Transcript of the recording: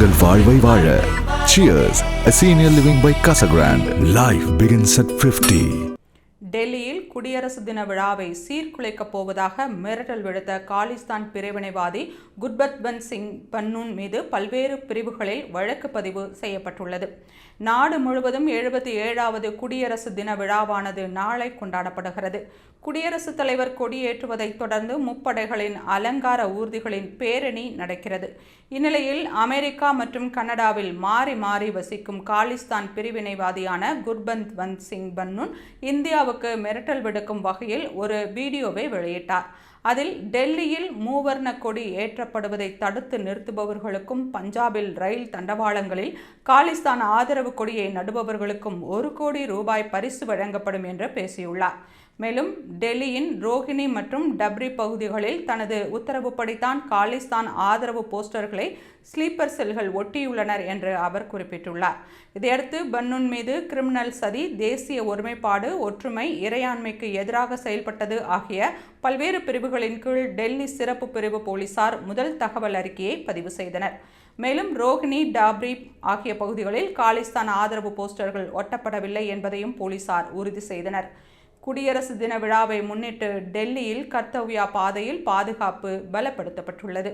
உங்கள் வாழ்வை வாழ. Cheers, a senior living by Casa Grande. Life begins at 50. டெல்லியில் குடியரசு தின விழாவை சீர்குலைக்கப் போவதாக மிரட்டல் விடுத்த காலிஸ்தான் பிரிவினைவாதி குர்பத்வந்த் சிங் பன்னூன் மீது பல்வேறு பிரிவுகளில் வழக்கு பதிவு செய்யப்பட்டுள்ளது. நாடு முழுவதும் 77வது குடியரசு தின விழாவானது நாளை கொண்டாடப்படுகிறது. குடியரசுத் தலைவர் கொடியேற்றுவதைத் தொடர்ந்து முப்படைகளின் அலங்கார ஊர்திகளின் பேரணி நடக்கிறது. இந்நிலையில் அமெரிக்கா மற்றும் கனடாவில் மாறி மாறி வசிக்கும் காலிஸ்தான் பிரிவினைவாதியான குர்பத்வந்த் சிங் பன்னூன் இந்தியாவுக்கு மிரட்டல் விடுக்கும் வகையில் ஒரு வீடியோவை வெளியிட்டார். அதில் டெல்லியில் மூவர்ண கொடி ஏற்றப்படுவதை தடுத்து நிறுத்துபவர்களுக்கும் பஞ்சாபில் ரயில் தண்டவாளங்களில் காலிஸ்தான் ஆதரவு கொடியை நடுபவர்களுக்கும் 1 கோடி ரூபாய் பரிசு வழங்கப்படும் என்று பேசியுள்ளார். மேலும் டெல்லியின் ரோஹிணி மற்றும் டப்ரி பகுதிகளில் தனது உத்தரவுப்படித்தான் காலிஸ்தான் ஆதரவு போஸ்டர்களை ஸ்லீப்பர் செல்கள் ஒட்டியுள்ளனர் என்று அவர் குறிப்பிட்டுள்ளார். இதையடுத்து பன்னூன் மீது கிரிமினல் சதி, தேசிய ஒருமைப்பாடு, ஒற்றுமை, இறையாண்மைக்கு எதிராக செயல்பட்டது ஆகிய பல்வேறு பிரிவுகளின் கீழ் டெல்லி சிறப்பு பிரிவு போலீசார் முதல் தகவல் அறிக்கையை பதிவு செய்தனர். மேலும் ரோஹிணி, டாப்ரி ஆகிய பகுதிகளில் காலிஸ்தான் ஆதரவு போஸ்டர்கள் ஒட்டப்படவில்லை என்பதையும் போலீசார் உறுதி செய்தனர். குடியரசு தின விழாவை முன்னிட்டு டெல்லியில் கர்த்தவ்யா பாதையில் பாதுகாப்பு பலப்படுத்தப்பட்டுள்ளது.